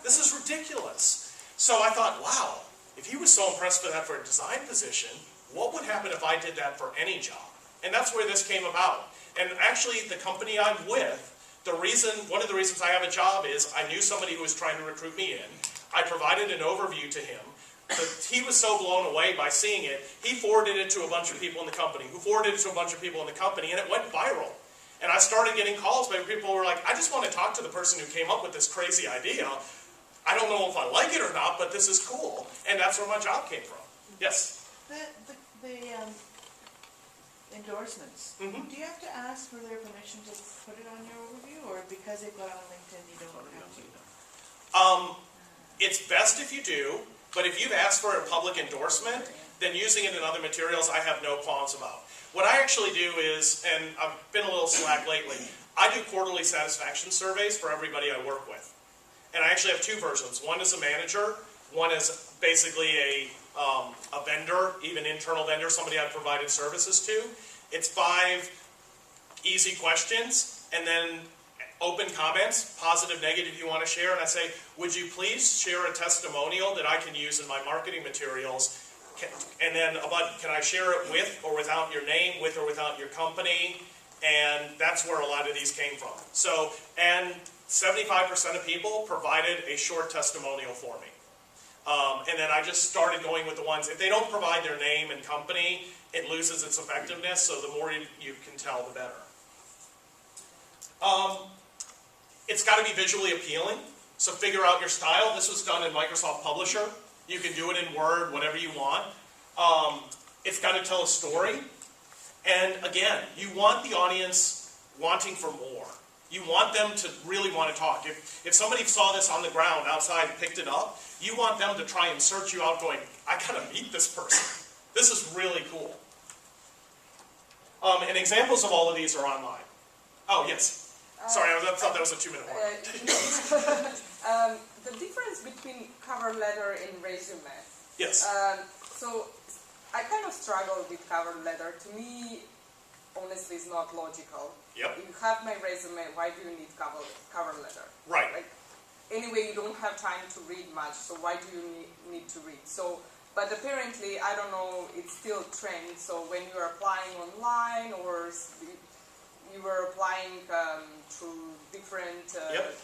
This is ridiculous. So I thought, wow, if he was so impressed with that for a design position, what would happen if I did that for any job? And that's where this came about. And actually, the company I'm with, one of the reasons I have a job is I knew somebody who was trying to recruit me in. I provided an overview to him. He was so blown away by seeing it, he forwarded it to a bunch of people in the company, who forwarded it to a bunch of people in the company, and it went viral. And I started getting calls by people who were like, I just want to talk to the person who came up with this crazy idea. I don't know if I like it or not, but this is cool. And that's where my job came from. Yes? The endorsements, do you have to ask for their permission to put it on your overview, or because they've got it on LinkedIn, you don't have to? It's best if you do, but if you've asked for a public endorsement, then using it in other materials, I have no qualms about. What I actually do is, and I've been a little slack lately, I do quarterly satisfaction surveys for everybody I work with. And I actually have 2 versions. One is a manager, one is basically a vendor, even internal vendor, somebody I've provided services to. It's 5 easy questions, and then open comments, positive, negative you want to share, and I say, would you please share a testimonial that I can use in my marketing materials, and then can I share it with or without your name, with or without your company, and that's where a lot of these came from. So, and 75% of people provided a short testimonial for me. And then I just started going with the ones, if they don't provide their name and company, it loses its effectiveness, so the more you can tell, the better. It's got to be visually appealing, so figure out your style. This was done in Microsoft Publisher. You can do it in Word, whatever you want. It's got to tell a story. And again, you want the audience wanting for more. You want them to really want to talk. If somebody saw this on the ground outside and picked it up, you want them to try and search you out going, I gotta meet this person. This is really cool. And examples of all of these are online. Oh, yes. Sorry, I thought that was a 2-minute warning. The difference between cover letter and resume. Yes. So I kind of struggle with cover letter. To me, honestly, it's not logical. Yep. You have my resume, why do you need cover letter? Right. Like, anyway, you don't have time to read much, so why do you need to read? So, but apparently, I don't know, it's still a trend, so when you're applying online or you were applying through different Yep.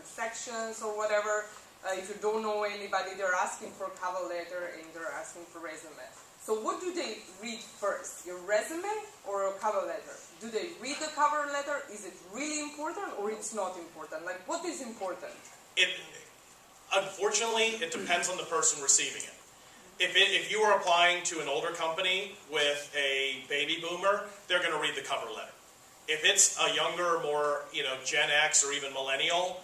sections or whatever. If you don't know anybody, they're asking for a cover letter and they're asking for resume. So what do they read first, your resume or a cover letter? Do they read the cover letter? Is it really important or it's not important? Like, what is important? Unfortunately, it depends on the person receiving it. If you are applying to an older company with a baby boomer, they're going to read the cover letter. If it's a younger, more Gen X or even millennial,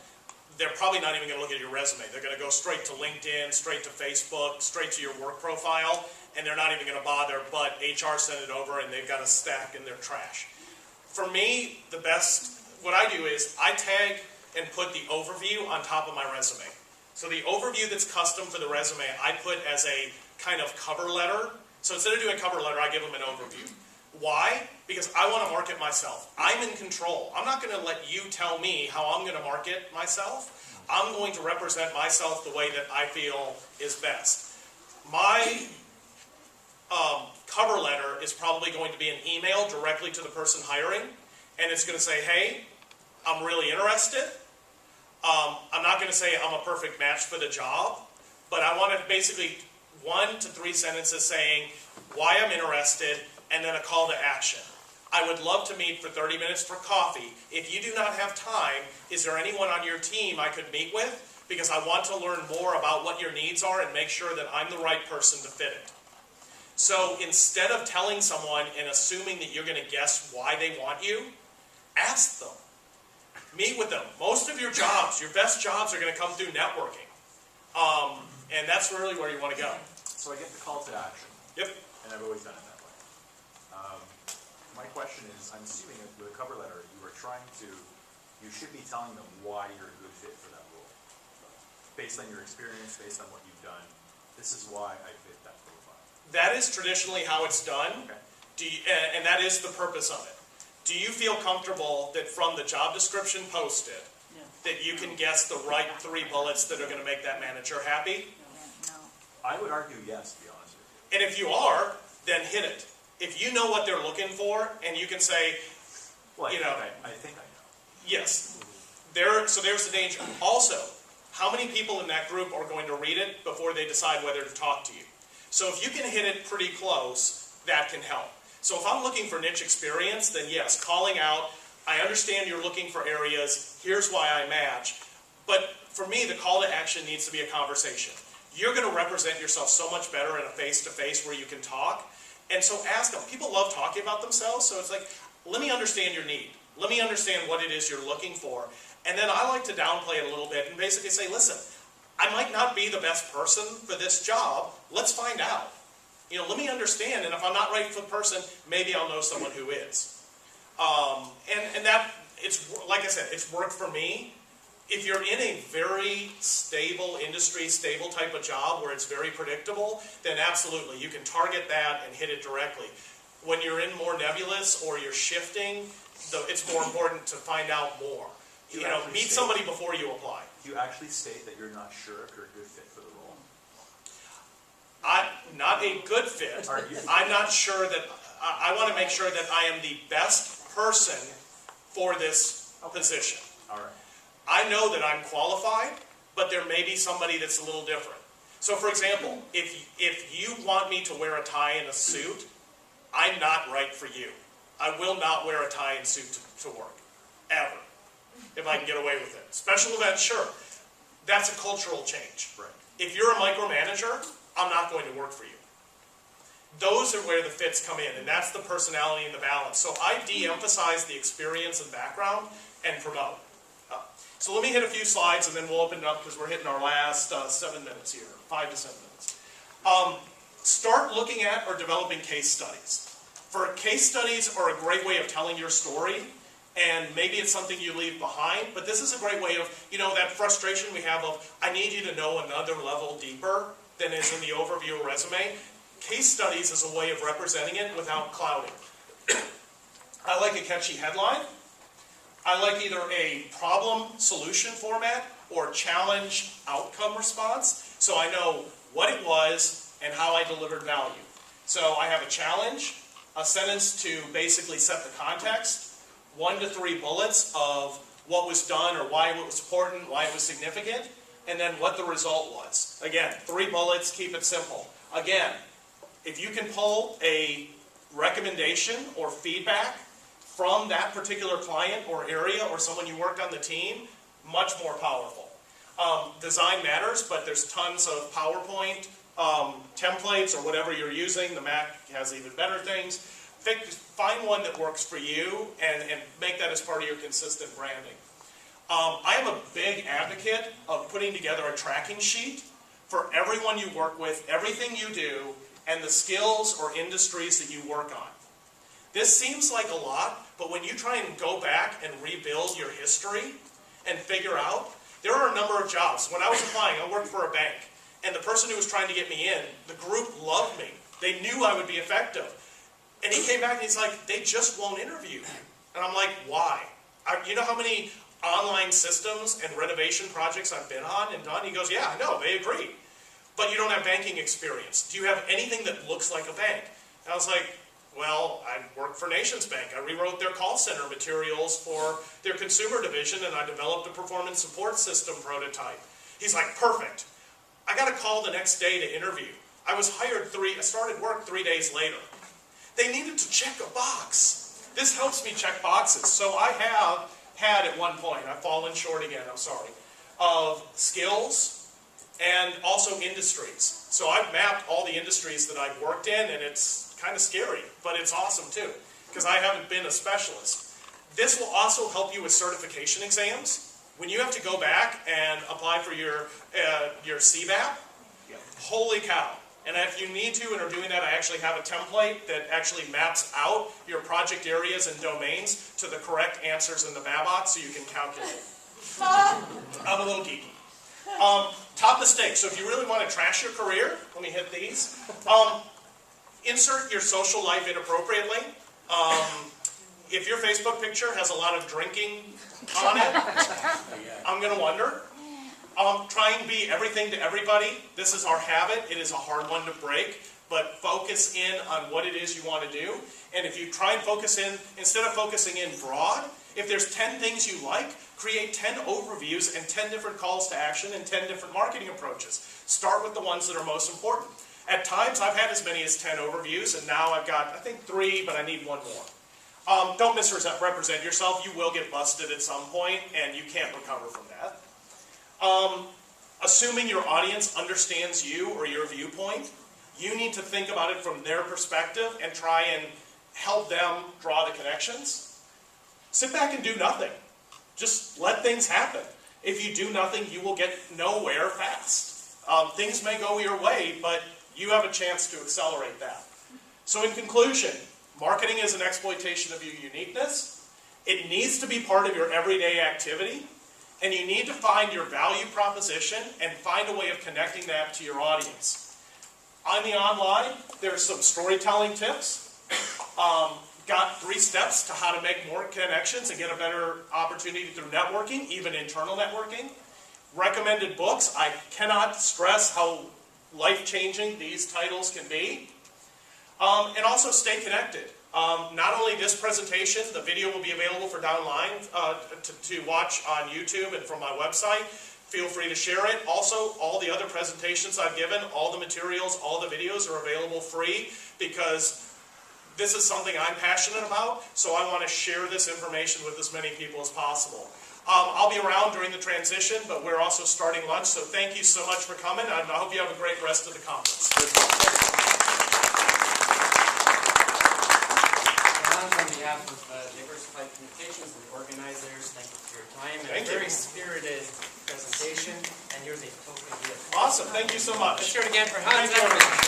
they're probably not even going to look at your resume. They're going to go straight to LinkedIn, straight to Facebook, straight to your work profile, and they're not even going to bother, but HR sent it over and they've got a stack in their trash. For me, what I do is I tag and put the overview on top of my resume. So the overview that's custom for the resume, I put as a kind of cover letter. So instead of doing a cover letter, I give them an overview. Why? Because I want to market myself. I'm in control. I'm not going to let you tell me how I'm going to market myself. I'm going to represent myself the way that I feel is best. My cover letter is probably going to be an email directly to the person hiring, and it's going to say, hey, I'm really interested. I'm not going to say I'm a perfect match for the job, but I want to basically 1 to 3 sentences saying why I'm interested, and then a call to action. I would love to meet for 30 minutes for coffee. If you do not have time, is there anyone on your team I could meet with? Because I want to learn more about what your needs are and make sure that I'm the right person to fit it. So instead of telling someone and assuming that you're going to guess why they want you, ask them. Meet with them. Most of your jobs, your best jobs are going to come through networking. And that's really where you want to go. So I get the call to action. Yep. And I've always done it that way. My question is, I'm assuming that with a cover letter, you should be telling them why you're a good fit for that role. Based on your experience, based on what you've done, this is why I fit that profile. That is traditionally how it's done. Okay. And that is the purpose of it. Do you feel comfortable that from the job description posted, that you can guess the right 3 bullets that are going to make that manager happy? I would argue yes, to be honest with you. And if you are, then hit it. If you know what they're looking for, and you can say, Well, I think I know. yes. So there's the danger. Also, how many people in that group are going to read it before they decide whether to talk to you? So if you can hit it pretty close, that can help. So if I'm looking for niche experience, then yes, calling out, I understand you're looking for areas, here's why I match. But for me, the call to action needs to be a conversation. You're going to represent yourself so much better in a face-to-face where you can talk. And so ask them. People love talking about themselves, so it's like, let me understand your need. Let me understand what it is you're looking for. And then I like to downplay it a little bit and basically say, listen, I might not be the best person for this job. Let's find out. Let me understand, and if I'm not right for the person, maybe I'll know someone who is. And that, it's like I said, it's worked for me. If you're in a very stable industry, stable type of job where it's very predictable, then absolutely, you can target that and hit it directly. When you're in more nebulous or you're shifting, it's more important to find out more. Meet somebody before you apply. Do you actually state that you're not sure if you're a good fit for the role? Not a good fit. I'm not sure that, I want to make sure that I am the best person for this position. All right. I know that I'm qualified, but there may be somebody that's a little different. So for example, if you want me to wear a tie and a suit, I'm not right for you. I will not wear a tie and suit to work, ever, if I can get away with it. Special events, sure. That's a cultural change. Right. If you're a micromanager, I'm not going to work for you. Those are where the fits come in, and that's the personality and the balance. So I de-emphasize the experience and background and promote. So let me hit a few slides, and then we'll open it up because we're hitting our last 7 minutes here, 5 to 7 minutes. Start looking at or developing case studies. Case studies are a great way of telling your story, and maybe it's something you leave behind, but this is a great way of, that frustration we have of, I need you to know another level deeper than is in the overview resume. Case studies is a way of representing it without clouding. I like a catchy headline. I like either a problem-solution format or challenge-outcome response, so I know what it was and how I delivered value. So I have a challenge, a sentence to basically set the context, 1 to 3 bullets of what was done or why it was important, why it was significant, and then what the result was. Again, 3 bullets, keep it simple. Again, if you can pull a recommendation or feedback from that particular client or area or someone you worked on the team, much more powerful. Design matters, but there's tons of PowerPoint templates or whatever you're using. The Mac has even better things. Find one that works for you and make that as part of your consistent branding. I am a big advocate of putting together a tracking sheet for everyone you work with, everything you do, and the skills or industries that you work on. This seems like a lot, but when you try and go back and rebuild your history and figure out, there are a number of jobs. When I was applying, I worked for a bank, and the person who was trying to get me in, the group loved me. They knew I would be effective. And he came back and he's like, they just won't interview you. And I'm like, why? You know how many online systems and renovation projects I've been on and done? He goes, yeah, I know, they agree. But you don't have banking experience. Do you have anything that looks like a bank? And I was like, well, I worked for Nations Bank. I rewrote their call center materials for their consumer division, and I developed a performance support system prototype. He's like, perfect. I got a call the next day to interview. I started work 3 days later. They needed to check a box. This helps me check boxes. So I have had at one point, I've fallen short again, I'm sorry, of skills and also industries. So I've mapped all the industries that I've worked in, and it's kind of scary, but it's awesome too, because I haven't been a specialist. This will also help you with certification exams. When you have to go back and apply for your CBAP, holy cow. And if you need to and are doing that, I actually have a template that actually maps out your project areas and domains to the correct answers in the BABOK so you can calculate. I'm a little geeky. Top mistakes. So if you really want to trash your career, let me hit these. Insert your social life inappropriately. If your Facebook picture has a lot of drinking on it, I'm going to wonder. Try and be everything to everybody. This is our habit. It is a hard one to break, but focus in on what it is you want to do. And if you try and focus in, instead of focusing in broad, if there's 10 things you like, create 10 overviews and 10 different calls to action and 10 different marketing approaches. Start with the ones that are most important. At times, I've had as many as 10 overviews, and now I've got, I think, 3, but I need 1 more. Don't misrepresent yourself. You will get busted at some point, and you can't recover from that. Assuming your audience understands you or your viewpoint, you need to think about it from their perspective and try and help them draw the connections. Sit back and do nothing. Just let things happen. If you do nothing, you will get nowhere fast. Things may go your way, but you have a chance to accelerate that. So in conclusion, marketing is an exploitation of your uniqueness. It needs to be part of your everyday activity. And you need to find your value proposition and find a way of connecting that to your audience. On the online, there's some storytelling tips. Got 3 steps to how to make more connections and get a better opportunity through networking, even internal networking. Recommended books. I cannot stress how life-changing these titles can be. And also stay connected. Not only this presentation, the video will be available for downline to watch on YouTube and from my website. Feel free to share it. Also, all the other presentations I've given, all the materials, all the videos are available free because this is something I'm passionate about, so I want to share this information with as many people as possible. I'll be around during the transition, but we're also starting lunch, so thank you so much for coming, and I hope you have a great rest of the conference. On behalf of Diversified Communications and the organizers, thank you for your time and a very spirited presentation, and here's a token gift. Awesome, thank you so much. Let's hear it again for Hans. Thank you.